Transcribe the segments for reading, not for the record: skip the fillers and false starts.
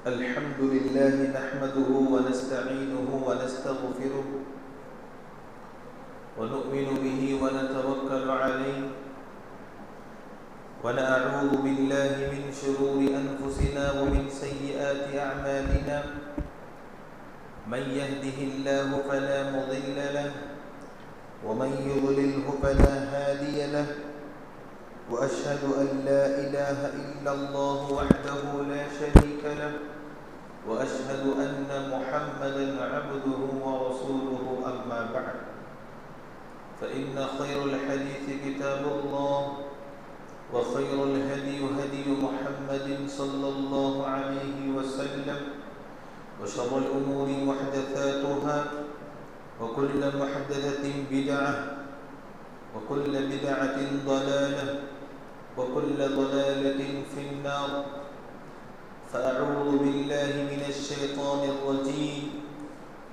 الحمد لله نحمده ونستعينه ونستغفره ونؤمن به ونتوكل عليه ونعوذ بالله من شرور أنفسنا ومن سيئات أعمالنا من يهده الله فلا مضل له ومن يضلله فلا هادي له وأشهد أن لا إله إلا الله وحده لا شريك له وأشهد أن محمدا عبده ورسوله أما بعد فإن خير الحديث كتاب الله وخير الهدي هدي محمد صلى الله عليه وسلم وشر الأمور محدثاتها وكل محدثة بدعة وكل بدعة ضلالة وكل ضلالة في النار فأعوذ بالله من الشيطان الرجيم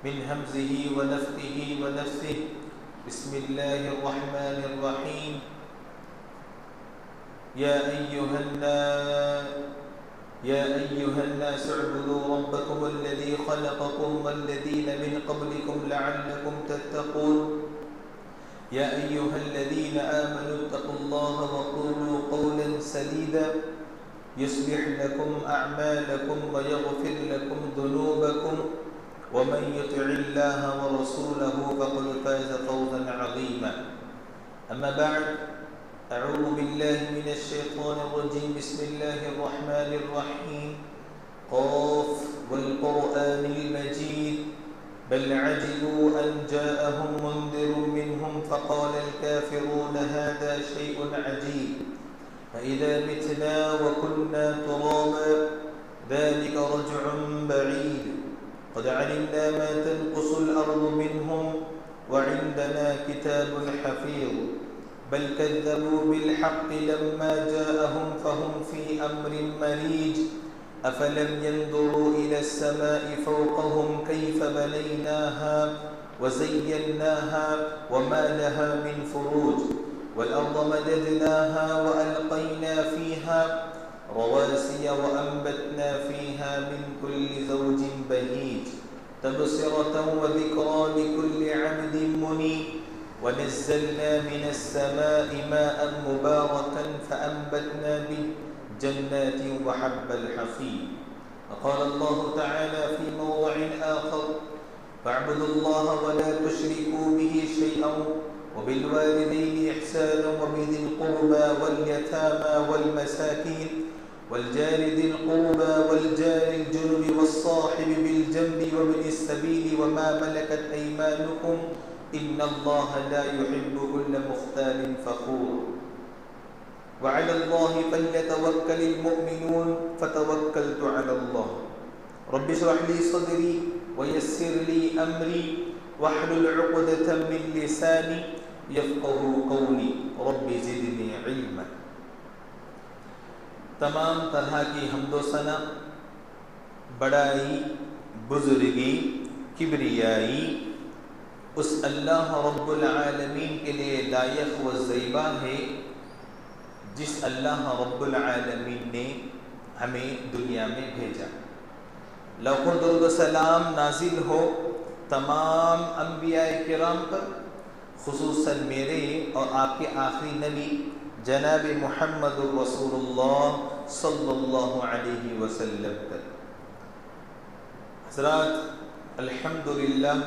من همزه ونفخه ونفثه بسم الله الرحمن الرحيم يا أيها الناس اعبدوا ربكم الذي خلقكم والذين من قبلكم لعلكم تتقون يا أيها الذين آمنوا اتقوا الله وقولوا قولا سديدا يصلح لكم أعمالكم ويغفر لكم ذنوبكم ومن يطع الله ورسوله فقد فاز فوزا عظيما أما بعد أعوذ بالله من الشيطان الرجيم بسم الله الرحمن الرحيم قاف والقرآن المجيد بل عجبوا أن جاءهم منذر منهم فقال الكافرون هذا شيء عجيب فإذا متنا وكنا ترابا ذلك رجع بعيد قد علمنا ما تنقص الأرض منهم وعندنا كتاب حفيظ بل كذبوا بالحق لما جاءهم فهم في أمر مريج أفلم ينظروا إلى السماء فوقهم كيف بنيناها وزيناها وما لها من فروج والأرض مددناها وألقينا فيها رواسي وأنبتنا فيها من كل زوج بهيج تبصرة وذكرى لكل عبد منيب ونزلنا من السماء ماء مباركا فأنبتنا به جنات وحب الحصيد وقال الله تعالى في موضع آخر فاعبدوا الله ولا تشركوا به شيئا وبالوالدين إحسانا وبذي القربى واليتامى والمساكين والجار ذي القربى والجار الجنب والصاحب بالجنب وابن السبيل وما ملكت أيمانكم إن الله لا يحب كل مختال فخور وعلى الله فليتوكل المؤمنون فتوكلت على الله رب اشرح لي صدري ويسر لي أمري واحلل عقدة من لساني يفقهوا قولي رب زدني علما تمام طرح کی حمد و ثنا بڑائی بزرگی کبریائی اس اللہ رب العالمین کے لیے لائق و زیبا ہے جس اللہ رب العالمین نے ہمیں دنیا میں بھیجا. لاکھوں درود و سلام نازل ہو تمام انبیاء کرام پر، خصوصاً میرے اور آپ کے آخری نبی جناب محمد رسول اللہ صلی اللہ علیہ وسلم پر. حضرات الحمدللہ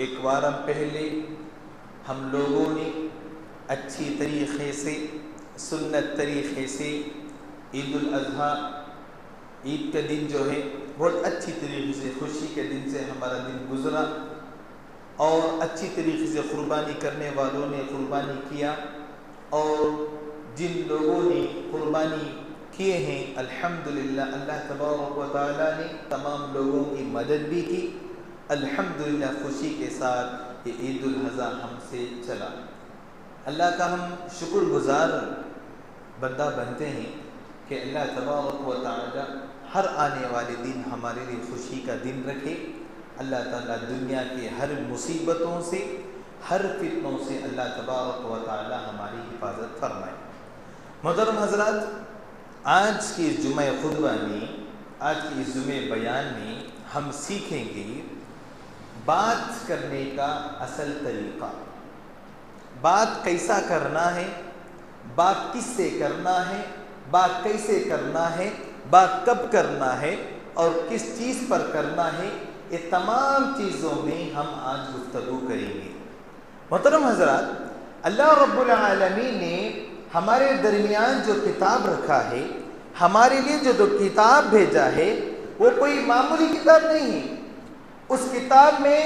ایک وارم پہلے ہم لوگوں نے اچھی طریقے سے سنت طریقے سے عید الاضحیٰ، عید کا دن جو ہے بہت اچھی طریقے سے، خوشی کے دن سے ہمارا دن گزرا، اور اچھی طریقے سے قربانی کرنے والوں نے قربانی کیا، اور جن لوگوں نے قربانی کیے ہیں الحمدللہ اللہ تبارک و تعالیٰ نے تمام لوگوں کی مدد بھی کی. الحمدللہ خوشی کے ساتھ یہ عید الاضحیٰ ہم سے چلا. اللہ کا ہم شکر گزار بندہ بنتے ہیں کہ اللہ تبارک و تعالیٰ ہر آنے والے دن ہمارے لیے خوشی کا دن رکھے. اللہ تعالیٰ دنیا کے ہر مصیبتوں سے، ہر فتنوں سے اللہ تبارک و تعالیٰ ہماری حفاظت فرمائے. محترم حضرات، آج کی جمعہ خطبہ میں آج کی اس جمعے بیان میں ہم سیکھیں گے بات کرنے کا اصل طریقہ، بات کیسا کرنا ہے، بات کس سے کرنا ہے، بات کیسے کرنا ہے، بات کب کرنا ہے اور کس چیز پر کرنا ہے، یہ تمام چیزوں میں ہم آج گفتگو کریں گے۔ محترم حضرات، اللہ رب العالمین نے ہمارے درمیان جو کتاب رکھا ہے، ہمارے لیے جو کتاب بھیجا ہے، وہ کوئی معمولی کتاب نہیں ہے۔ اس کتاب میں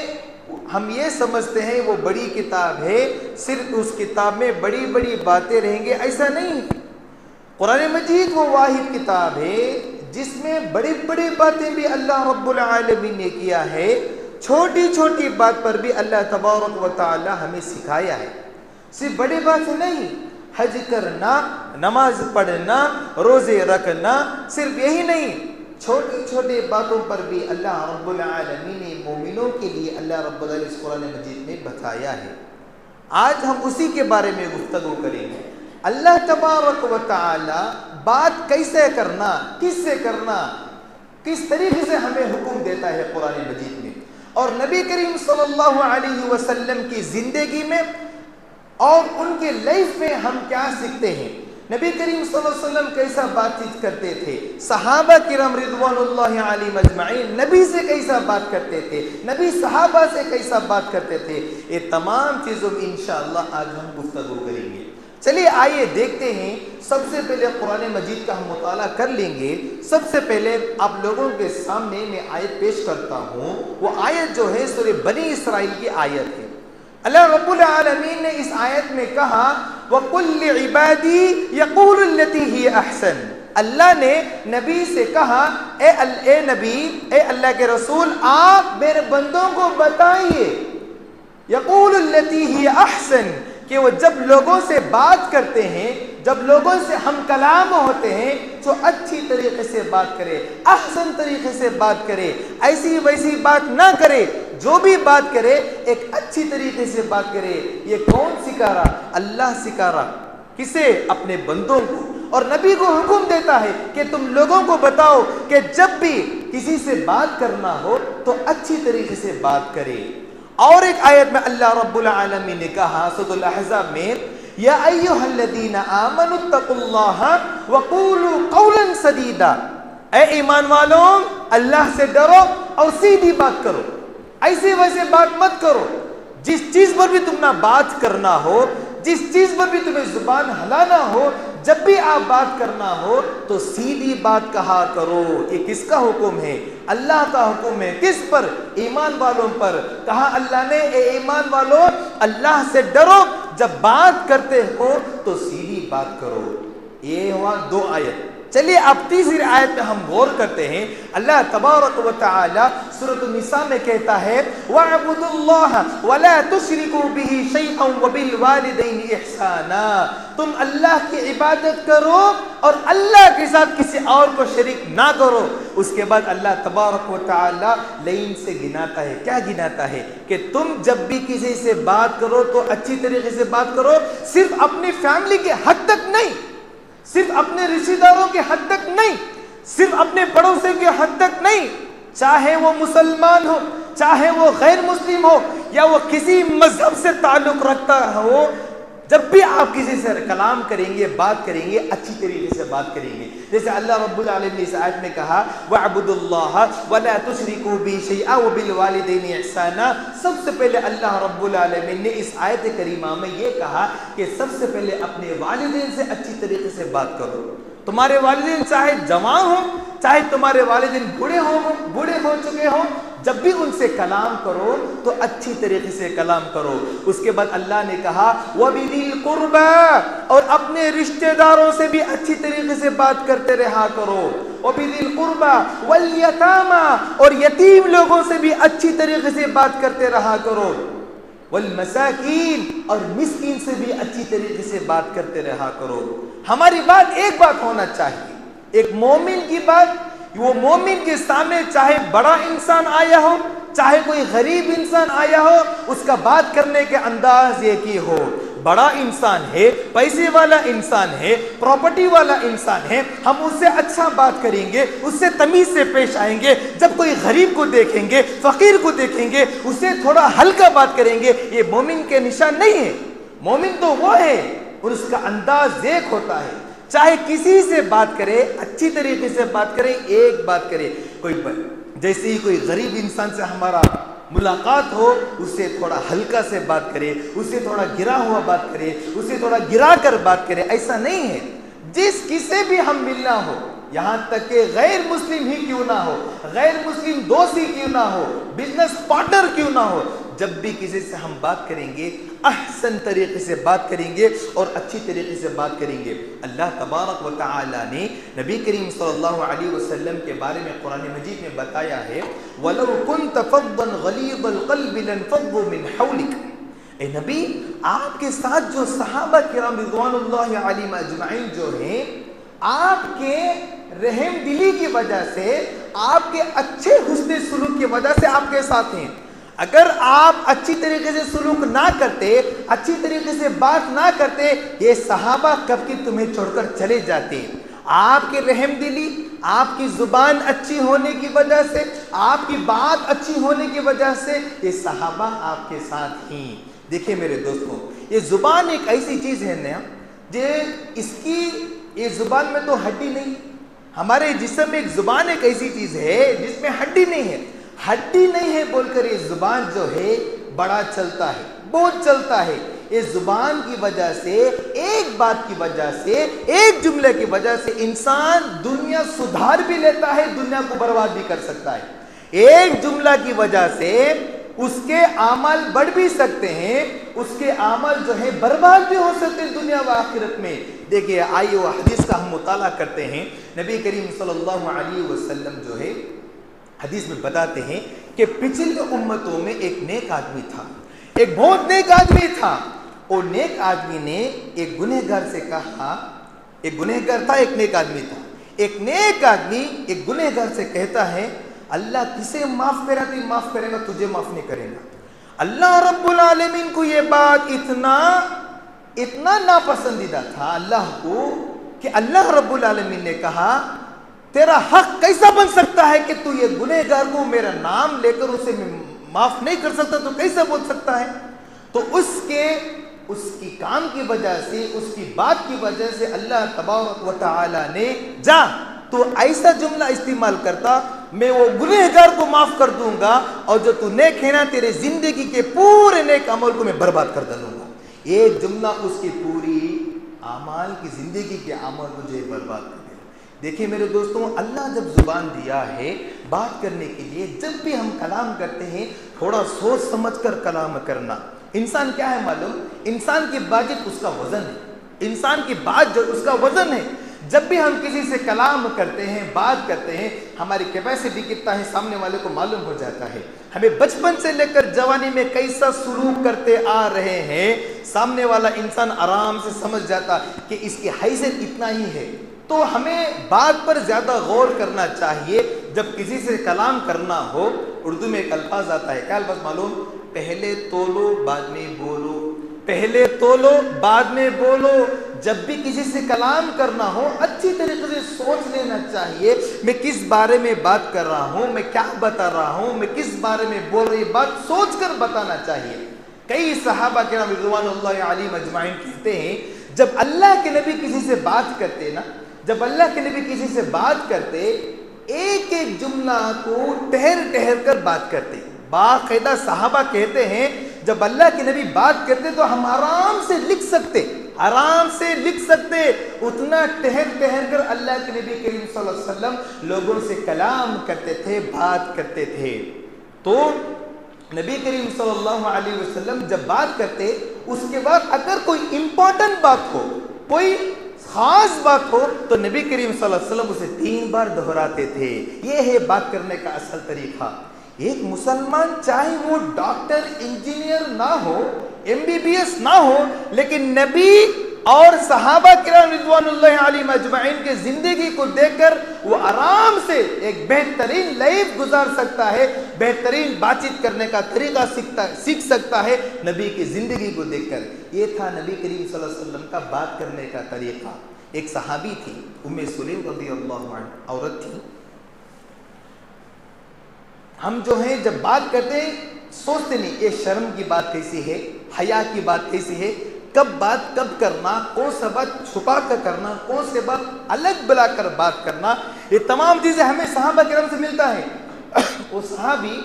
ہم یہ سمجھتے ہیں وہ بڑی کتاب ہے، صرف اس کتاب میں بڑی بڑی باتیں رہیں گے، ایسا نہیں۔ قرآن مجید وہ واحد کتاب ہے جس میں بڑی بڑی باتیں بھی اللہ رب العالمین نے کیا ہے، چھوٹی چھوٹی بات پر بھی اللہ تبارک و تعالی ہمیں سکھایا ہے۔ صرف بڑی بات نہیں، حج کرنا، نماز پڑھنا، روزے رکھنا، صرف یہی نہیں، چھوٹی چھوٹی باتوں پر بھی اللہ رب العالمین نے مومنوں کے لیے اللہ رب العالمین اس قرآن مجید میں بتایا ہے۔ آج ہم اسی کے بارے میں گفتگو کریں گے۔ اللہ تبارک و تعالی بات کیسے کرنا، کس سے کرنا، کس طریقے سے ہمیں حکم دیتا ہے قرآن مجید میں، اور نبی کریم صلی اللہ علیہ وسلم کی زندگی میں اور ان کے لائف میں ہم کیا سیکھتے ہیں۔ نبی کریم صلی اللہ علیہ وسلم کیسا بات چیت کرتے تھے، صحابہ کرام رضوان اللہ علیہم اجمعین نبی سے کیسا بات کرتے تھے، نبی صحابہ سے کیسا بات کرتے تھے، یہ تمام چیزوں میں انشاءاللہ آج ہم گفتگو کریں گے۔ چلیے آئیے دیکھتے ہیں۔ سب سے پہلے قرآن مجید کا ہم مطالعہ کر لیں گے۔ سب سے پہلے آپ لوگوں کے سامنے میں آیت پیش کرتا ہوں۔ وہ آیت جو ہے سورہ بنی اسرائیل کی آیت ہے۔ اللہ رب العالمین نے اس آیت میں کہا وَقُلْ لِعِبَادِي يَقُولُ الَّتِي هِيَ أَحْسَنُ۔ اللہ نے نبی سے کہا اے نبی، اے اللہ کے رسول، آپ میرے بندوں کو بتائیے يَقُولُ الَّتِي هِيَ أَحْسَنُ کہ وہ جب لوگوں سے بات کرتے ہیں، جب لوگوں سے ہم کلام ہوتے ہیں تو اچھی طریقے سے بات کرے، احسن طریقے سے بات کرے، ایسی ویسی بات نہ کرے، جو بھی بات کرے ایک اچھی طریقے سے بات کرے۔ یہ کون سکھا رہا؟ اللہ سکھا رہا۔ کسے؟ اپنے بندوں کو۔ اور نبی کو حکم دیتا ہے کہ تم لوگوں کو بتاؤ کہ جب بھی کسی سے بات کرنا ہو تو اچھی طریقے سے بات کرے۔ اور ایک آیت میں اللہ رب العالمین نے کہا سورۃ الاحزاب میں یا ایھا الذین آمنوا اتقوا اللہ وقولوا قولا سدیدا، اے ایمان والوں اللہ سے ڈرو اور سیدھی بات کرو، ایسے ویسے بات مت کرو۔ جس چیز پر بھی تم نہ بات کرنا ہو، جس چیز پر بھی تمہیں زبان ہلانا ہو، جب بھی آپ بات کرنا ہو تو سیدھی بات کہا کرو۔ یہ کس کا حکم ہے؟ اللہ کا حکم ہے۔ کس پر؟ ایمان والوں پر۔ کہا اللہ نے اے ایمان والوں اللہ سے ڈرو، جب بات کرتے ہو تو سیدھی بات کرو۔ یہ ہوا دو آیت۔ چلیے اب تیسری آیت میں ہم غور کرتے ہیں۔ اللہ تبارک و تعالی سورۃ النساء میں کہتا ہے وَاعْبُدُوا اللَّهَ وَلَا تُشْرِكُوا بِهِ شَيْئًا وَبِالْوَالِدَيْنِ إِحْسَانًا، تم اللہ کی عبادت کرو اور اللہ کے ساتھ کسی اور کو شریک نہ کرو۔ اس کے بعد اللہ تبارک و تعالی لین سے گناتا ہے۔ کیا گناتا ہے؟ کہ تم جب بھی کسی سے بات کرو تو اچھی طریقے سے بات کرو، صرف اپنی فیملی کے حد تک نہیں، صرف اپنے رشتہ داروں کے حد تک نہیں، صرف اپنے پڑوسیوں کے حد تک نہیں، چاہے وہ مسلمان ہو، چاہے وہ غیر مسلم ہو، یا وہ کسی مذہب سے تعلق رکھتا ہو، جب بھی آپ کسی سے کلام کریں گے، بات کریں گے، اچھی طریقے سے بات کریں گے۔ جیسے اللہ رب العالمین نے اس آیت میں کہا وَاعْبُدُوا اللَّهَ وَلَا تُشْرِكُوا بِهِ شَيْئًا وَبِالْوَالِدَيْنِ إِحْسَانًا۔ سب سے پہلے اللہ رب العالمین نے اس آیت کریمہ میں یہ کہا کہ سب سے پہلے اپنے والدین سے اچھی طریقے سے بات کرو۔ تمہارے والدین چاہے جوان ہوں، چاہے تمہارے والدین بوڑھے ہو چکے ہوں، جب بھی ان سے کلام کرو تو اچھی طریقے سے کلام کرو۔ اس کے بعد اللہ نے کہا وَبِذِي الْقُرْبَى، اور اپنے رشتہ داروں سے بھی اچھی طریقے سے بات کرتے رہا کرو۔ وَبِذِي الْقُرْبَى وَالْيَتَامَى، اور یتیم لوگوں سے بھی اچھی طریقے سے بات کرتے رہا کرو۔ وَالْمَسَاكِينَ، اور مسکین سے بھی اچھی طریقے سے بات کرتے رہا کرو۔ ہماری بات ایک بات ہونا چاہیے، ایک مومن کی بات، وہ مومن کے سامنے چاہے بڑا انسان آیا ہو، چاہے کوئی غریب انسان آیا ہو، اس کا بات کرنے کے انداز یہ کی ہو بڑا انسان ہے، پیسے والا انسان ہے، پراپرٹی والا انسان ہے، ہم اس سے اچھا بات کریں گے، اس سے تمیز سے پیش آئیں گے. جب کوئی غریب کو دیکھیں گے، فقیر کو دیکھیں گے، اس سے تھوڑا ہلکا بات کریں گے. یہ مومن کے نشان نہیں ہے. مومن تو وہ ہے اور اس کا انداز ایک ہوتا ہے. چاہے کسی سے بات کرے، اچھی طریقے سے بات کرے، ایک بات کرے. جیسے ہی کوئی غریب انسان سے ہمارا ملاقات ہو، اس سے تھوڑا ہلکا سے بات کرے، اس سے تھوڑا گرا ہوا بات کرے، اس سے تھوڑا گرا کر بات کرے. ایسا نہیں ہے. جس کسی بھی ہم ملنا ہو، یہاں تک کہ غیر مسلم ہی کیوں نہ ہو، غیر مسلم دوست ہی کیوں نہ ہو، بزنس پارٹنر کیوں نہ ہو، جب بھی کسی سے ہم بات کریں گے احسن طریقے سے بات کریں گے اور اچھی طریقے سے بات کریں گے. اللہ تبارک و تعالی نے نبی کریم صلی اللہ علیہ وسلم کے بارے میں قرآن مجید میں بتایا ہے وَلَوْ كُنْتَ فَضًّا غَلِيظَ الْقَلْبِ لَانفَضُّوا مِنْ حَوْلِكَ. اے نبی، آپ کے ساتھ جو صحابہ کرام رضوان اللہ علیہم اجمعین جو ہیں، آپ کے رحم دلی کی وجہ سے، آپ کے اچھے حسن سلوک کی وجہ سے آپ کے ساتھ ہیں. اگر آپ اچھی طریقے سے سلوک نہ کرتے، اچھی طریقے سے بات نہ کرتے، یہ صحابہ کب کی تمہیں چھوڑ کر چلے جاتے. آپ کی رحم دلی، آپ کی زبان اچھی ہونے کی وجہ سے، آپ کی بات اچھی ہونے کی وجہ سے یہ صحابہ آپ کے ساتھ ہیں. دیکھیں میرے دوستوں، یہ زبان ایک ایسی چیز ہے نا، یہ زبان میں تو ہڈی نہیں. ہمارے جسم میں ایک زبان ایک ایسی چیز ہے جس میں ہڈی نہیں ہے. ہڈی نہیں ہے بول کر یہ زبان جو ہے بڑا چلتا ہے، بہت چلتا ہے. اس زبان کی وجہ سے، ایک بات کی وجہ سے، ایک جملے کی وجہ سے انسان دنیا سدھار بھی لیتا ہے، دنیا کو برباد بھی کر سکتا ہے. ایک جملہ کی وجہ سے اس کے اعمال بڑھ بھی سکتے ہیں، اس کے اعمال جو ہے برباد بھی ہو سکتے ہیں دنیا و آخرت میں. دیکھیے، آئیے وہ حدیث کا ہم مطالعہ کرتے ہیں. نبی کریم صلی اللہ علیہ وسلم جو ہے حدیث میں بتاتے ہیں کہ پچھلی امتوں میں ایک نیک آدمی تھا، ایک بہت نیک آدمی تھا. اور نیک آدمی نے ایک گنہگار سے کہا، ایک گنہگار تھا، ایک نیک آدمی تھا. ایک نیک آدمی ایک گنہگار سے کہتا ہے اللہ کسے معاف کرے گا، تجھے معاف نہیں کرے گا. اللہ رب العالمین کو یہ بات اتنا ناپسندیدہ تھا اللہ کو کہ اللہ رب العالمین نے کہا تیرا حق کیسا بن سکتا ہے کہ تو یہ گنہگار کو میرا نام لے کر اسے معاف نہیں کر سکتا، تو کیسا بول سکتا ہے. تو اس کی کام کی وجہ سے، اس کی بات کی وجہ سے اللہ تبارک و تعالی نے جا تو ایسا جملہ استعمال کرتا، میں وہ گنہگار کو معاف کر دوں گا اور جو تو نیک ہے نا، تیرے زندگی کے پورے نیک عمل کو میں برباد کر دوں گا. ایک جملہ اس کی پوری اعمال کی زندگی کے عمل کو جو ہے برباد کر دے. دیکھیں میرے دوستوں، اللہ جب زبان دیا ہے بات کرنے کے لیے، جب بھی ہم کلام کرتے ہیں تھوڑا سوچ سمجھ کر کلام کرنا. انسان کیا ہے معلوم؟ انسان کی بات اس کا وزن ہے. انسان کی بات جو اس کا وزن ہے. جب بھی ہم کسی سے کلام کرتے ہیں، بات کرتے ہیں، ہماری کیپیسٹی کتنا ہے سامنے والے کو معلوم ہو جاتا ہے. ہمیں بچپن سے لے کر جوانی میں کیسا سلوک کرتے آ رہے ہیں، سامنے والا انسان آرام سے سمجھ جاتا کہ اس کی حیثیت اتنا ہی ہے. تو ہمیں بات پر زیادہ غور کرنا چاہیے. جب کسی سے کلام کرنا ہو، اردو میں ایک الفاظ آتا ہے، کیا الفاظ معلوم؟ پہلے تولو بعد میں بولو. پہلے تولو بعد میں بولو. جب بھی کسی سے کلام کرنا ہو اچھی طریقے سے سوچ لینا چاہیے میں کس بارے میں بات کر رہا ہوں، میں کیا بتا رہا ہوں، میں کس بارے میں بول رہی بات سوچ کر بتانا چاہیے. کئی صحابہ کرام رضوان اللہ علیہم اجمعین کہتے ہیں جب اللہ کے نبی کسی سے بات کرتے نا، جب اللہ کے نبی کسی سے بات کرتے، ایک ایک جملہ کو ٹہر کر بات کرتے. باقاعدہ صحابہ کہتے ہیں جب اللہ کے نبی بات کرتے تو ہم آرام سے لکھ سکتے، اتنا ٹہر کر اللہ کے نبی کریم صلی اللہ علیہ وسلم لوگوں سے کلام کرتے تھے، بات کرتے تھے. تو نبی کریم صلی اللہ علیہ وسلم جب بات کرتے، اس کے بعد اگر کوئی امپورٹنٹ بات ہو، کوئی خاص بات ہو، تو نبی کریم صلی اللہ علیہ وسلم اسے 3 بار دہراتے تھے. یہ ہے بات کرنے کا اصل طریقہ. ایک مسلمان چاہے وہ ڈاکٹر، انجینئر نہ ہو، MBBS نہ ہو، لیکن نبی اور صحابہ کرام رضوان اللہ علیہم اجمعین کے زندگی کو دیکھ کر وہ آرام سے ایک بہترین لائف گزار سکتا ہے، بہترین بات چیت کرنے کا طریقہ سیکھ سکتا ہے نبی کی زندگی کو دیکھ کر۔ یہ تھا نبی کریم صلی اللہ علیہ وسلم کا بات کرنے کا طریقہ۔ ایک صحابی تھی ام سلیم رضی اللہ عنہ، عورت تھی۔ ہم جو ہیں جب بات کرتے ہیں سوچتے نہیں یہ شرم کی بات کیسی ہے، حیا کی بات کیسی ہے، کب بات کب کرنا، کون سا بات چھپا کر کرنا، کون سے بات الگ بلا کر بات کرنا، یہ تمام چیزیں ہمیں صحابہ کرام سے ملتا ہے۔ وہ صحابی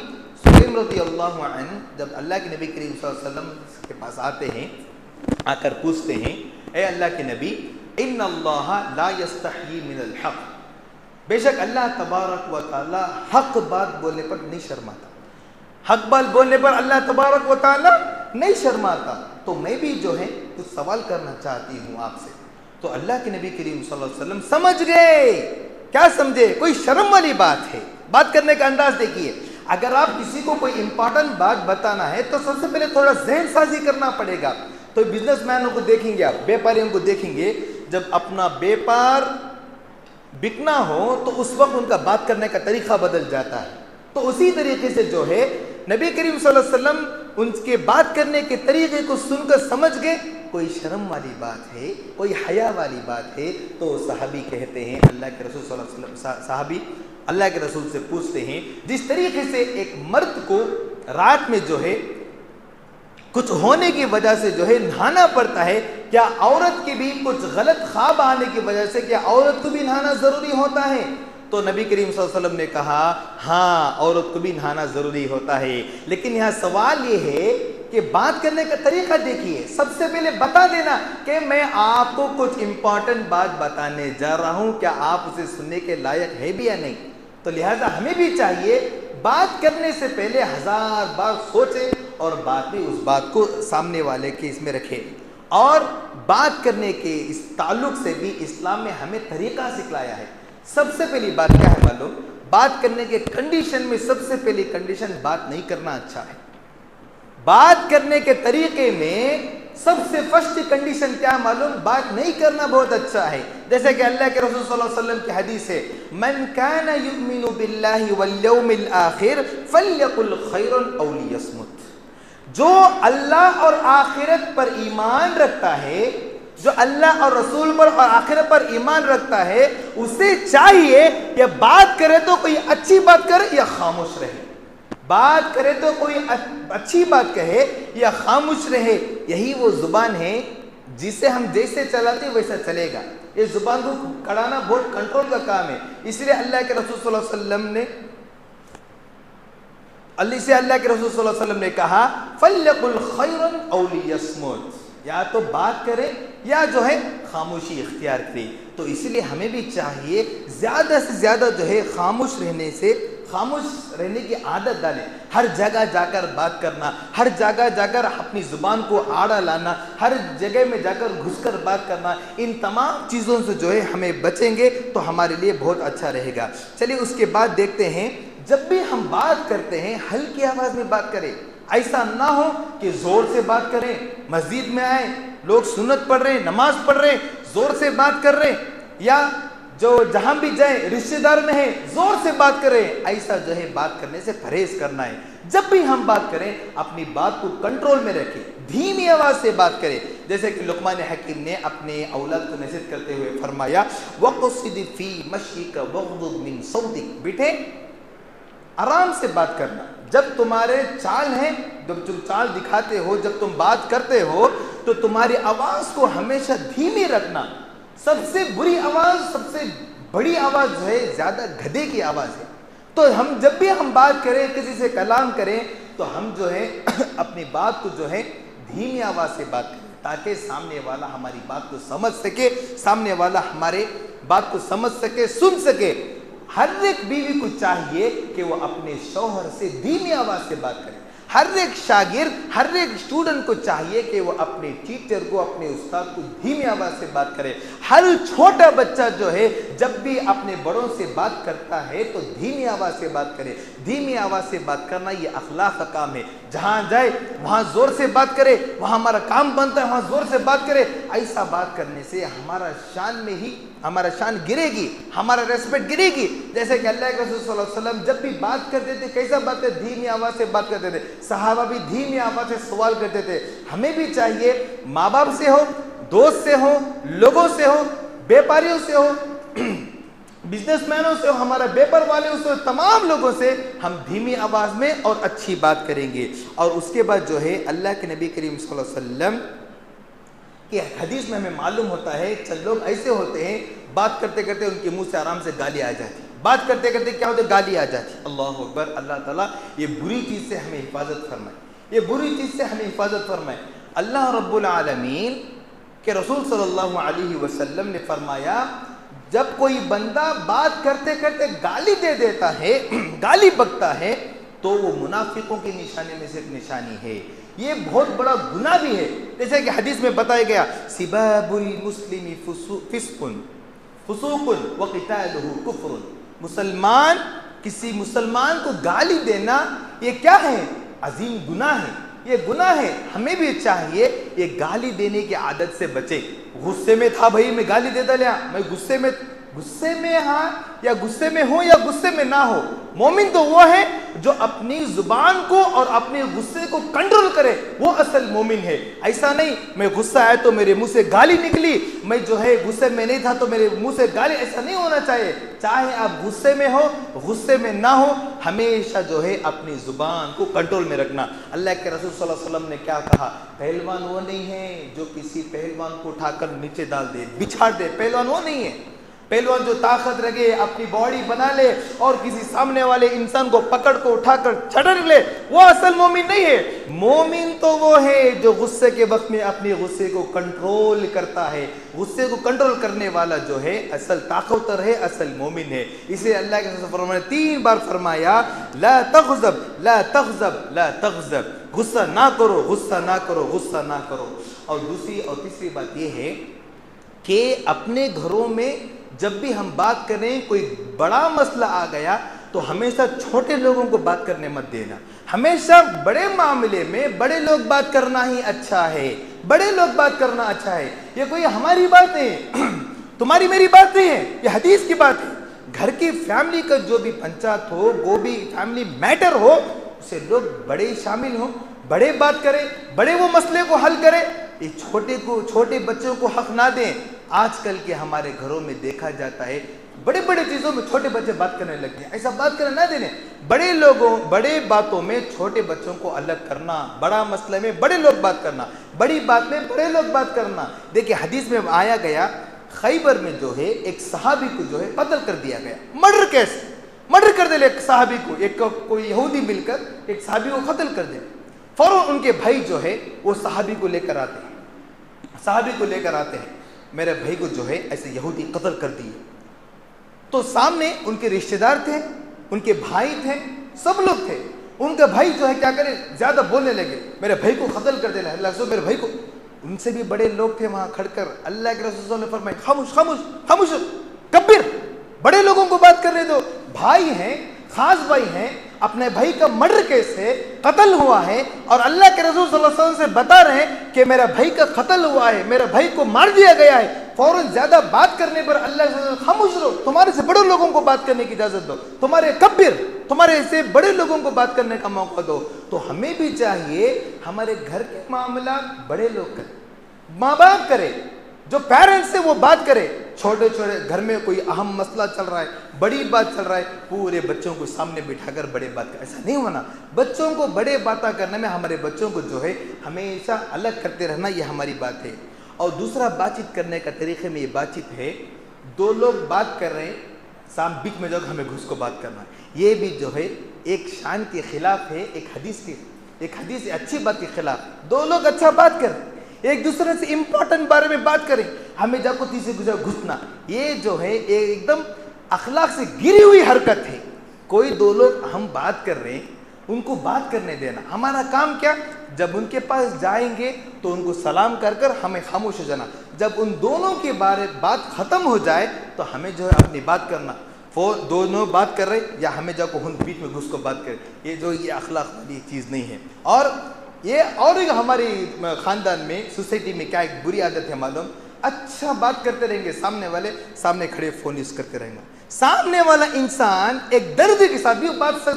سلیم رضی اللہ عنہ جب اللہ کے نبی کریم صلی اللہ علیہ وسلم کے پاس آتے ہیں، آ کر پوچھتے ہیں اے اللہ کے نبی ان اللہ لا یستحیی من الحق، بے شک اللہ تبارک و تعالی حق بات بولنے پر نہیں شرماتا، حق بات بولنے پر اللہ تبارک و تعالی نہیں شرماتا۔ تو میں بھی جو ہے کچھ سوال کرنا چاہتی ہوں آپ سے۔ تو اللہ کے نبی کریم صلی اللہ علیہ وسلم سمجھ گئے، کیا سمجھے؟ کوئی شرم والی بات ہے۔ بات کرنے کا انداز دیکھیے، اگر آپ کسی کو کوئی امپورٹنٹ بات بتانا ہے تو سب سے پہلے تھوڑا ذہن سازی کرنا پڑے گا۔ تو بزنس مینوں کو دیکھیں گے، آپ بیپاریوں کو دیکھیں گے، جب اپنا بیپار بکنا ہو تو اس وقت ان کا بات کرنے کا طریقہ بدل جاتا ہے۔ تو اسی طریقے سے جو ہے نبی کریم صلی اللہ علیہ وسلم ان کے بات کرنے کے طریقے کو سن کر سمجھ گئے کوئی شرم والی بات ہے، کوئی حیا والی بات ہے۔ تو صحابی کہتے ہیں اللہ کے رسول صلی اللہ علیہ وسلم، صحابی اللہ کے رسول سے پوچھتے ہیں جس طریقے سے ایک مرد کو رات میں جو ہے کچھ ہونے کی وجہ سے جو ہے نہانا پڑتا ہے، کیا عورت کے بھی کچھ غلط خواب آنے کی وجہ سے کیا عورت کو بھی نہانا ضروری ہوتا ہے؟ تو نبی کریم صلی اللہ علیہ وسلم نے کہا ہاں عورت کو بھی نہانا ضروری ہوتا ہے، لیکن یہاں سوال یہ ہے کہ بات کرنے کا طریقہ دیکھیے۔ سب سے پہلے بتا دینا کہ میں آپ کو کچھ امپورٹنٹ بات بتانے جا رہا ہوں، کیا آپ اسے سننے کے لائق ہے بھی یا نہیں؟ تو لہذا ہمیں بھی چاہیے بات کرنے سے پہلے 1000 بار سوچیں اور بعد میں اس بات کو سامنے والے کے اس میں رکھیں۔ اور بات کرنے کے اس تعلق سے بھی اسلام میں ہمیں طریقہ سکھلایا ہے۔ سب سے پہلی بات کیا ہے معلوم؟ بات کرنے کے کنڈیشن میں سب سے پہلی کنڈیشن بات نہیں کرنا اچھا ہے۔ بات کرنے کے طریقے میں سب سے فرسٹ کنڈیشن کیا ہے معلوم؟ بات نہیں کرنا بہت اچھا ہے۔ جیسے کہ اللہ کے رسول صلی اللہ علیہ وسلم کی حدیث ہے من کان یؤمن باللہ والیوم الآخر فلیقل خیرا او لیصمت، جو اللہ اور آخرت پر ایمان رکھتا ہے، جو اللہ اور رسول پر اور آخرت پر ایمان رکھتا ہے، اسے چاہیے کہ بات کرے تو کوئی اچھی بات کرے یا خاموش رہے، بات کرے تو کوئی اچھی بات کہے یا خاموش رہے۔ یہی وہ زبان ہے جسے ہم جیسے چلاتے ہیں ویسا چلے گا۔ یہ زبان کو کڑانا بہت کنٹرول کا کام ہے۔ اس لیے اللہ کے رسول صلی اللہ علیہ وسلم نے کہا فَلْيَقُلْ خَيْرًا أَوْ لِيَصْمُتْ، یا تو بات کرے یا جو ہے خاموشی اختیار کرے۔ تو اس لیے ہمیں بھی چاہیے زیادہ سے زیادہ جو ہے خاموش رہنے کی عادت ڈالیں۔ ہر جگہ جا کر بات کرنا، ہر جگہ جا کر اپنی زبان کو آڑا لانا، ہر جگہ میں جا کر گھس کر بات کرنا، ان تمام چیزوں سے جو ہے ہمیں بچیں گے تو ہمارے لیے بہت اچھا رہے گا۔ چلیے اس کے بعد دیکھتے ہیں، جب بھی ہم بات کرتے ہیں ہلکی آواز میں بات کریں۔ ایسا نہ ہو کہ زور سے بات کریں، مسجد میں آئیں، لوگ سنت پڑھ رہے ہیں، نماز پڑھ رہے ہیں، زور سے بات کر رہے ہیں، یا جو جہاں بھی جائیں رشتہ دار میں ہیں زور سے بات کریں۔ ایسا جو ہے بات کرنے سے پرہیز کرنا ہے۔ جب بھی ہم بات کریں اپنی بات کو کنٹرول میں رکھیں، دھیمی آواز سے بات کریں، جیسے کہ لقمان حکیم نے اپنے اولاد کو نصیحت کرتے ہوئے فرمایا وَقْصِدْ فِي مَشْيِكَ وَغْضُضْ مِنْ صَوْتِكَ، بیٹے آرام سے بات کرنا۔ جب تمہارے چال ہیں، جب تم چال دکھاتے ہو، جب تم بات کرتے ہو تو تمہاری آواز کو ہمیشہ دھیمی رکھنا۔ سب سے بری آواز، سب سے بڑی آواز جو ہے زیادہ گدھے کی آواز ہے۔ تو ہم جب بھی ہم بات کریں، کسی سے کلام کریں، تو ہم جو ہے اپنی بات کو جو ہے دھیمی آواز سے بات کریں تاکہ سامنے والا ہماری بات کو سمجھ سکے، سامنے والا ہمارے بات کو سمجھ سکے، سن سکے۔ ہر ایک بیوی کو چاہیے کہ وہ اپنے شوہر سے دھیمی آواز سے بات کرے۔ ہر ایک شاگرد، ہر ایک اسٹوڈنٹ کو چاہیے کہ وہ اپنے ٹیچر کو، اپنے استاد کو دھیمی آواز سے بات کرے۔ ہر چھوٹا بچہ جو ہے جب بھی اپنے بڑوں سے بات کرتا ہے تو دھیمی آواز سے بات کرے۔ دھیمی آواز سے بات کرنا یہ اخلاق کا کام ہے۔ جہاں جائے وہاں زور سے بات کرے، وہاں ہمارا کام بنتا ہے وہاں زور سے بات کرے۔ ایسا بات کرنے سے ہمارا شان گرے گی، ہمارا ریسپیکٹ گرے گی۔ جیسے کہ اللہ کے رسول صلی اللہ علیہ وسلم جب بھی بات کرتے تھے کیسا بات کرتے؟ دھیمی آواز سے بات کرتے تھے۔ صحابہ بھی دھیمی آواز سے سوال کرتے تھے۔ ہمیں بھی چاہیے ماں باپ سے ہو، دوست سے ہو، لوگوں سے ہو، بیپاریوں سے ہو، بزنس مینوں سے ہو، ہمارا بیپر والے سے ہو، تمام لوگوں سے ہم دھیمی آواز میں اور اچھی بات کریں گے۔ اور اس کے بعد جو ہے اللہ کے نبی کریم صلی اللہ علیہ وسلم کہ حدیث میں ہمیں معلوم ہوتا ہے چند لوگ ایسے ہوتے ہیں بات کرتے کرتے ان کے منہ سے آرام سے گالی آ جاتی، بات کرتے کرتے کیا ہوتے؟ گالی آ جاتی۔ اللہ اکبر! اللہ تعالیٰ یہ بری چیز سے ہمیں حفاظت فرمائے، یہ بری چیز سے ہمیں حفاظت فرمائے۔ اللہ رب العالمین کے رسول صلی اللہ علیہ وسلم نے فرمایا جب کوئی بندہ بات کرتے کرتے گالی دے دیتا ہے، گالی بکتا ہے، تو وہ منافقوں کی نشانی میں سے ایک نشانی ہے۔ یہ بہت بڑا گناہ بھی ہے، جیسے کہ حدیث میں بتایا گیا سباب المسلم فسوق وقتالہ کفر۔ کسی مسلمان کو گالی دینا یہ کیا ہے؟ عظیم گناہ ہے، یہ گناہ ہے۔ ہمیں بھی چاہیے یہ گالی دینے کی عادت سے بچے۔ غصے میں تھا بھائی میں گالی دیتا لیا، میں غصے میں ہاں یا غصے میں ہوں یا غصے میں نہ ہو، مومن تو وہ ہے جو اپنی زبان کو اور اپنے غصے کو کنٹرول کرے، وہ اصل مومن ہے۔ ایسا نہیں میں غصہ آیا تو میرے منہ سے گالی نکلی، میں جو ہے غصے میں نہیں تھا تو میرے منہ سے گالی، ایسا نہیں ہونا چاہیے۔ چاہے آپ غصے میں ہو غصے میں نہ ہو، ہمیشہ جو ہے اپنی زبان کو کنٹرول میں رکھنا۔ اللہ کے رسول صلی اللہ علیہ وسلم نے کیا کہا؟ پہلوان وہ نہیں ہے جو کسی پہلوان کو اٹھا کر نیچے ڈال دے، بچھاڑ دے، پہلوان وہ نہیں ہے۔ پہلوان جو طاقت رکھے، اپنی باڈی بنا لے اور کسی سامنے والے انسان کو پکڑ کو اٹھا کر چھڑک لے، وہ اصل مومن نہیں ہے۔ مومن تو وہ ہے جو غصے کے وقت میں اپنے غصے کو کنٹرول کرتا ہے۔ غصے کو کنٹرول کرنے والا جو ہے اصل طاقتور ہے، اصل مومن ہے۔ اسے اللہ کے رسول فرمایا 3 بار فرمایا لا تغضب لا تغضب لا تغضب، غصہ نہ کرو، غصہ نہ کرو، غصہ نہ کرو۔ اور دوسری اور تیسری بات یہ ہے کہ اپنے گھروں میں جب بھی ہم بات کریں کوئی بڑا مسئلہ آ گیا تو ہمیشہ چھوٹے لوگوں کو بات کرنے مت دینا۔ ہمیشہ بڑے معاملے میں بڑے لوگ بات کرنا ہی اچھا ہے، بڑے لوگ بات کرنا اچھا ہے۔ یہ کوئی ہماری بات نہیں ہے، تمہاری میری بات نہیں ہے، یہ حدیث کی بات ہے۔ گھر کی فیملی کا جو بھی پنچایت ہو، وہ بھی فیملی میٹر ہو، اسے لوگ بڑے شامل ہوں، بڑے بات کریں، بڑے وہ مسئلے کو حل کریں۔ یہ چھوٹے بچوں کو حق نہ دیں۔ آج کل کے ہمارے گھروں میں دیکھا جاتا ہے بڑے بڑے چیزوں میں چھوٹے بچے بات کرنے لگتے ہیں، ایسا بات کرنے نہ دینے۔ بڑے باتوں میں چھوٹے بچوں کو الگ کرنا، بڑا مسئلے میں بڑے لوگ بات کرنا، بڑی بات میں بڑے لوگ بات کرنا۔ دیکھیں حدیث میں آیا گیا خیبر میں جو ہے ایک صحابی کو جو ہے قتل کر دیا گیا، مرڈر کر دے ایک صحابی کو، کوئی یہودی مل کر ایک صحابی کو قتل کر دے۔ فوراً ان کے بھائی جو ہے وہ صحابی کو لے کر آتے ہیں، میرے بھائی کو جو ہے ایسے یہودی قتل کر دیے۔ تو سامنے ان کے رشتہ دار تھے، ان کے بھائی تھے، سب لوگ تھے۔ ان کا بھائی جو ہے کیا کرے، زیادہ بولنے لگے، میرے بھائی کو قتل کر دینا، اللہ رسول میرے بھائی کو۔ ان سے بھی بڑے لوگ تھے وہاں کھڑ کر، اللہ کے رسول نے فرمایا خاموش خاموش خاموش، کبر، بڑے لوگوں کو بات کرنے دو۔ بھائی ہیں، خاص بھائی ہیں، اپنے بھائی کا مرڈر کیس ہے، قتل ہوا ہے، اور اللہ کے رسول صلی اللہ علیہ وسلم سے بتا رہے ہیں کہ میرا بھائی کا قتل ہوا ہے، میرے بھائی کو مار دیا گیا ہے۔ فوراً زیادہ بات کرنے پر اللہ کے رسول خاموش رہو، تمہارے سے بڑے لوگوں کو بات کرنے کی اجازت دو، تمہارے سے بڑے لوگوں کو بات کرنے کا موقع دو۔ تو ہمیں بھی چاہیے ہمارے گھر کے معاملات بڑے لوگ کریں، ماں باپ کرے، جو پیرنٹس سے وہ بات کرے۔ چھوٹے گھر میں کوئی اہم مسئلہ چل رہا ہے، بڑی بات چل رہا ہے، پورے بچوں کو سامنے بٹھا کر بڑے بات کر، ایسا نہیں ہونا۔ بچوں کو بڑے باتیں کرنے میں ہمارے بچوں کو جو ہے ہمیشہ الگ کرتے رہنا، یہ ہماری بات ہے۔ اور دوسرا بات چیت کرنے کا طریقے میں یہ بات چیت ہے، 2 لوگ بات کر رہے ہیں، بیچ میں جو ہمیں گھس کو بات کرنا، یہ بھی جو ہے ایک شان کے خلاف ہے، ایک حدیث اچھی بات کے خلاف۔ 2 لوگ اچھا بات کریں، ایک دوسرے سے امپورٹنٹ بارے میں بات کریں، ہمیں جا کو تیسرے گھسنا، یہ جو ہے ایک دم اخلاق سے گری ہوئی حرکت ہے۔ کوئی 2 لوگ ہم بات کر رہے ہیں ان کو بات کرنے دینا. ہمارا کام کیا؟ جب ان کے پاس جائیں گے تو ان کو سلام کر کر ہمیں خاموش ہو جانا. جب ان دونوں کے بارے بات ختم ہو جائے تو ہمیں جو ہے اپنی بات کرنا. وہ دونوں بات کر رہے یا ہمیں جا کو بیچ میں گھس کو بات کرے, یہ اخلاق والی چیز نہیں ہے. اور ایک ہماری خاندان میں, سوسائٹی میں کیا ایک بری عادت ہے معلوم؟ اچھا بات کرتے رہیں گے, سامنے کھڑے فون یوز کرتے رہیں گے. سامنے والا انسان ایک درد کے ساتھ بھی بات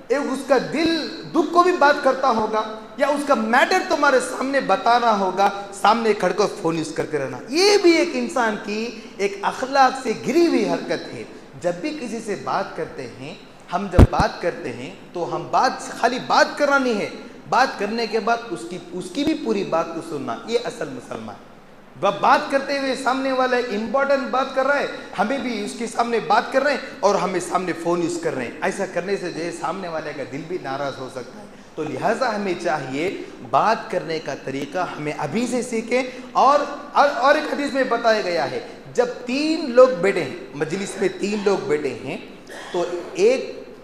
ایک اس کا دل دکھ کو بھی بات کرتا ہوگا, یا اس کا میٹر تمہارے سامنے بتانا ہوگا, سامنے کھڑ کر فون یوز کرتے رہنا. یہ بھی ایک انسان کی ایک اخلاق سے گری ہوئی حرکت ہے. جب بھی کسی سے بات کرتے ہیں, ہم جب بات کرتے ہیں تو ہم خالی بات کرنا نہیں ہے, بات کرنے کے بعد اس کی بھی پوری بات کو سننا. یہ اصل مسلمان. بات کرتے ہوئے سامنے والا امپورٹنٹ بات کر رہا ہے, ہمیں بھی اس کے سامنے بات کر رہے ہیں اور ہمیں سامنے فون یوز کر رہے ہیں. ایسا کرنے سے جو ہے سامنے والے کا دل بھی ناراض ہو سکتا ہے. تو لہٰذا ہمیں چاہیے بات کرنے کا طریقہ ہمیں ابھی سے سیکھیں. اور ایک حدیث میں بتایا گیا ہے, جب 3 لوگ بیٹھے ہیں, مجلس میں 3 لوگ بیٹھے ہیں, تو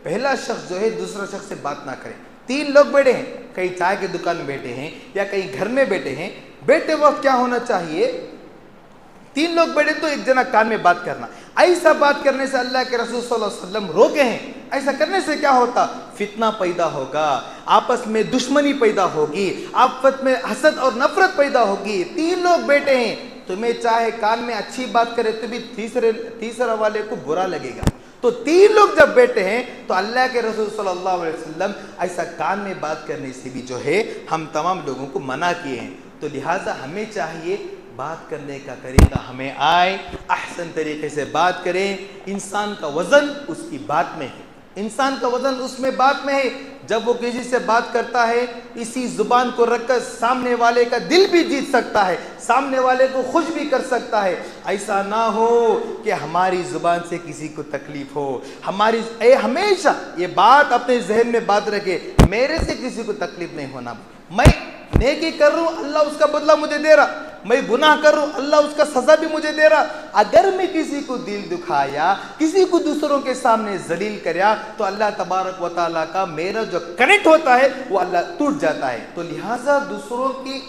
پہلا شخص جو ہے دوسرا شخص سے بات نہ کرے. 3 لوگ بیٹھے ہیں, کہیں چائے کی دکان میں بیٹھے ہیں یا کہیں گھر میں بیٹھے ہیں, بیٹھے وقت کیا ہونا چاہیے؟ 3 لوگ بیٹھے تو ایک جنا کان میں بات کرنا. ایسا بات کرنے سے اللہ کے رسول صلی اللہ علیہ وسلم روکے ہیں. ایسا کرنے سے کیا ہوتا؟ فتنہ پیدا ہوگا, آپس میں دشمنی پیدا ہوگی, آپس میں حسد اور نفرت پیدا ہوگی. 3 لوگ بیٹھے ہیں, تمہیں چاہے کان میں اچھی بات کرے تو بھی تیسرا والے کو برا لگے گا. تو 3 لوگ جب بیٹھے ہیں تو اللہ کے رسول صلی اللہ علیہ وسلم ایسا کان میں بات کرنے سے بھی جو ہے ہم تمام لوگوں کو منع کیے ہیں. تو لہٰذا ہمیں چاہیے بات کرنے کا طریقہ ہمیں آئے, احسن طریقے سے بات کریں. انسان کا وزن اس کی بات میں ہے, انسان کا وزن اس میں بات میں ہے. جب وہ کسی سے بات کرتا ہے, اسی زبان کو رکھ کر سامنے والے کا دل بھی جیت سکتا ہے, سامنے والے کو خوش بھی کر سکتا ہے. ایسا نہ ہو کہ ہماری زبان سے کسی کو تکلیف ہو. ہمیشہ یہ بات اپنے ذہن میں بات رکھے, میرے سے کسی کو تکلیف نہیں ہونا. میں نیکی کر رہا ہوں, اللہ اس کا بدلہ مجھے دے رہا. میں گناہ کر رہا ہوں, اللہ اس کا سزا بھی مجھے دے رہا. اگر میں کسی کو دل دکھایا, کسی کو دوسروں کے سامنے ذلیل کریا, تو اللہ تبارک و تعالیٰ کا میرا جو کنیکٹ ہوتا ہے وہ اللہ ٹوٹ جاتا ہے. تو لہٰذا دوسروں کی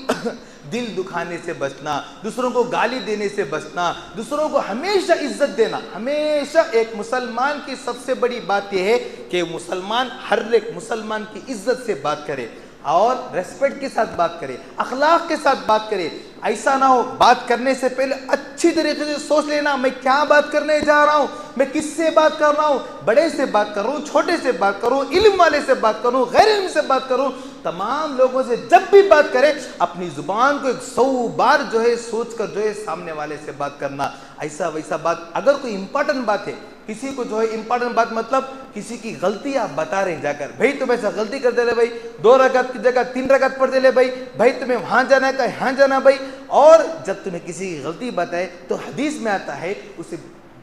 دل دکھانے سے بچنا, دوسروں کو گالی دینے سے بچنا, دوسروں کو ہمیشہ عزت دینا. ہمیشہ ایک مسلمان کی سب سے بڑی بات یہ ہے کہ مسلمان ہر ایک مسلمان کی عزت سے بات کرے اور ریسپیکٹ کے ساتھ بات کرے, اخلاق کے ساتھ بات کرے. ایسا نہ ہو بات کرنے سے پہلے اچھی طریقے سے سوچ لینا, میں کیا بات کرنے جا رہا ہوں, میں کس سے بات کر رہا ہوں, بڑے سے بات کر رہا ہوں, چھوٹے سے بات کروں, علم والے سے بات کروں, غیر علم سے بات کروں. تمام لوگوں سے جب بھی بات کرے اپنی زبان کو 100 بار جو ہے سوچ کر جو ہے سامنے والے سے بات کرنا. ایسا ویسا بات, اگر کوئی امپورٹنٹ بات ہے, کسی کو جو ہے امپورٹنٹ بات مطلب کسی کی غلطی آپ بتا رہے ہیں جا کر, بھائی تم ایسا غلطی کر دے لے بھائی, 2 رکعت کی جگہ 3 رکعت پڑھ دے لے بھائی تمہیں وہاں جانا ہے کہ یہاں جانا بھائی. اور جب تمہیں کسی کی غلطی بتائے تو حدیث میں آتا ہے اسے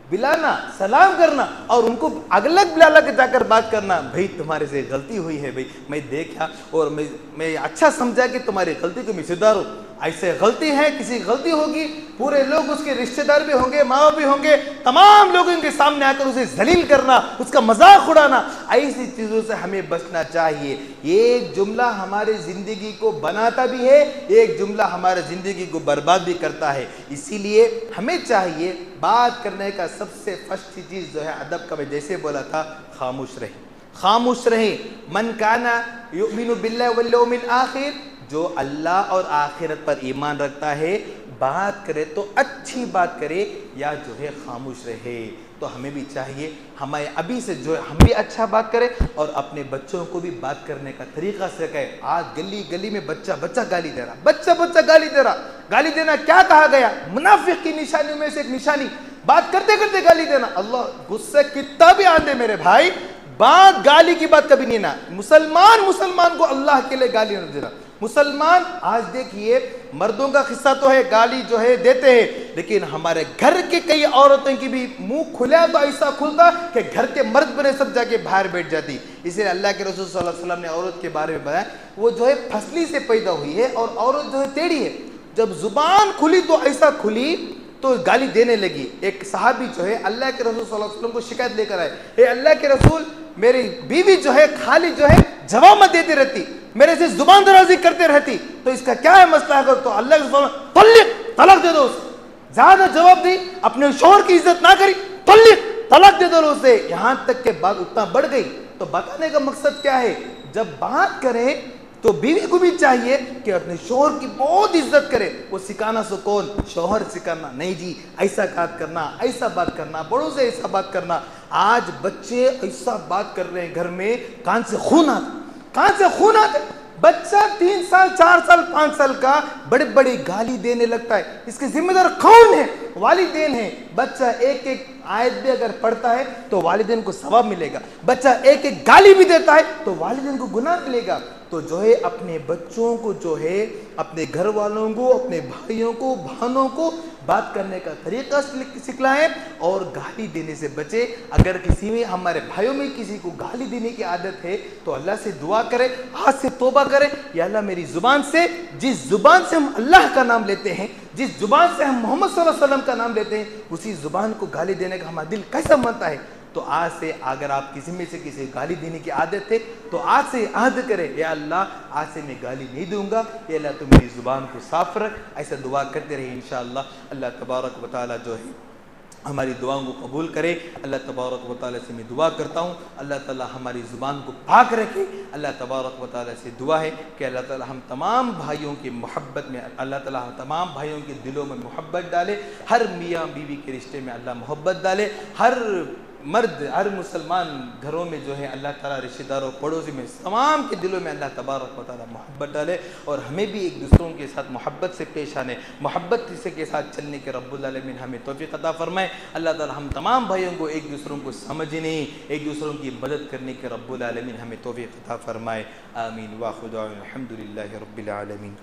بلانا, سلام کرنا اور ان کو الگ بلا کے جا کر بات کرنا. بھائی تمہارے سے غلطی ہوئی ہے, بھائی میں دیکھا اور میں اچھا سمجھا کہ تمہاری غلطی کو میں سدھاروں. ایسے غلطی ہے, کسی غلطی ہوگی, پورے لوگ اس کے رشتہ دار بھی ہوں گے, ماں باپ بھی ہوں گے, تمام لوگوں کے سامنے آ کر اسے ذلیل کرنا, اس کا مذاق اڑانا, ایسی چیزوں سے ہمیں بچنا چاہیے. ایک جملہ ہمارے زندگی کو بناتا بھی ہے, ایک جملہ ہمارے زندگی کو برباد بھی کرتا ہے. اسی لیے ہمیں چاہیے بات کرنے کا سب سے فرسٹ چیز جو ہے ادب کا, میں جیسے بولا تھا, خاموش رہیں. من کانا یؤمن باللہ والیوم الآخر, جو اللہ اور آخرت پر ایمان رکھتا ہے, بات کرے تو اچھی بات کرے یا جو ہے خاموش رہے. تو ہمیں بھی چاہیے ہمیں ابھی سے جو ہے ہم بھی اچھا بات کریں اور اپنے بچوں کو بھی بات کرنے کا طریقہ سے کہیں. آج گلی میں بچہ گالی دے رہا, گالی دینا کیا کہا گیا؟ منافق کی نشانیوں میں سے ایک نشانی, بات کرتے کرتے گالی دینا. اللہ غصے کتنا بھی آندے میرے بھائی, بات گالی کی بات کبھی نہیں نا. مسلمان کو اللہ کے لیے گالی نہ دینا. مسلمان آج دیکھیے, مردوں کا قصہ تو ہے, گالی جو ہے دیتے ہیں, لیکن ہمارے گھر کے کئی عورتوں کی بھی منہ کھلا تو ایسا کھلتا کہ گھر کے مرد بنے سب جا کے باہر بیٹھ جاتی. اس لیے اللہ کے رسول صلی اللہ علیہ وسلم نے عورت کے بارے میں بتایا, وہ جو ہے پھسلی سے پیدا ہوئی ہے اور عورت جو ہے ٹیڑھی ہے. جب زبان کھلی تو ایسا کھلی تو گالی دینے لگی. ایک صحابی جو ہے اللہ کے رسول صلی اللہ علیہ وسلم کو شکایت لے کر آئے, اے اللہ کے رسول, میری بیوی جو ہے خالی جو ہے جواب میں دیتی رہتی, میرے سے زبان درازی کرتے رہتی, تو اس کا کیا ہے مسئلہ ہے؟ تو اللہ کے رسول طلاق دے دو اسے. زیادہ جواب دی, اپنے شوہر کی عزت نہ کری, طلاق دے دو اسے. یہاں تک کہ بات اتنا بڑھ گئی. تو بتانے کا مقصد کیا ہے, جب بات کریں تو بیوی کو بھی چاہیے کہ اپنے شوہر کی بہت عزت کرے. وہ سکھانا سو کون؟ شوہر سکھانا. نہیں جی, ایسا بات کرنا, ایسا بات کرنا, بڑوں سے ایسا بات کرنا. آج بچے ایسا بات کر رہے ہیں گھر میں, کان سے خون آتا. بچہ 3 سال 4 سال 5 سال کا بڑے بڑی گالی دینے لگتا ہے. اس کے ذمہ دار کون ہے؟ والدین ہیں. بچہ ایک ایک آیت بھی اگر پڑھتا ہے تو والدین کو ثواب ملے گا. بچہ ایک ایک گالی بھی دیتا ہے تو والدین کو گناہ ملے گا. تو جو ہے اپنے بچوں کو جو ہے اپنے گھر والوں کو, اپنے بھائیوں کو, بہنوں کو بات کرنے کا طریقہ سکھلائیں اور گالی دینے سے بچے. اگر کسی میں, ہمارے بھائیوں میں کسی کو گالی دینے کی عادت ہے تو اللہ سے دعا کرے, آج سے توبہ کرے, یا اللہ میری زبان سے, جس زبان سے ہم اللہ کا نام لیتے ہیں, جس زبان سے ہم محمد صلی اللہ علیہ وسلم کا نام لیتے ہیں, اسی زبان کو گالی دینے کا ہمارا دل کیسا مانتا ہے. تو آج سے اگر آپ کسی میں سے کسی گالی دینے کی عادت ہے تو آج سے عہد کرے, یا اللہ آج سے میں گالی نہیں دوں گا, یا اللہ تو میری زبان کو صاف رکھ. ایسا دعا کرتے رہے انشاءاللہ. اللہ تبارک و تعالی جو ہے ہماری دعاؤں کو قبول کرے. اللہ تبارک و تعالی سے میں دعا کرتا ہوں اللہ تعالی ہماری زبان کو پاک رکھے. اللہ تبارک و تعالی سے دعا ہے کہ اللہ تعالی ہم تمام بھائیوں کی محبت میں, اللہ تعالی ہم تمام بھائیوں کے دلوں میں محبت ڈالے. ہر میاں بیوی کے رشتے میں اللہ محبت ڈالے. ہر مرد, ہر مسلمان گھروں میں جو ہے اللہ تعالیٰ رشتہ داروں, پڑوسی میں, تمام کے دلوں میں اللہ تبارک و تعالیٰ محبت ڈالے. اور ہمیں بھی ایک دوسروں کے ساتھ محبت سے پیش آنے, محبت کے ساتھ چلنے کے رب العالمین ہمیں توفیق عطا فرمائے. اللہ تعالیٰ ہم تمام بھائیوں کو ایک دوسروں کو سمجھنے, ایک دوسروں کی مدد کرنے کے رب العالمین ہمیں توفیق عطا فرمائے. آمین. واخر دعوانا الحمد للہ رب العالمین.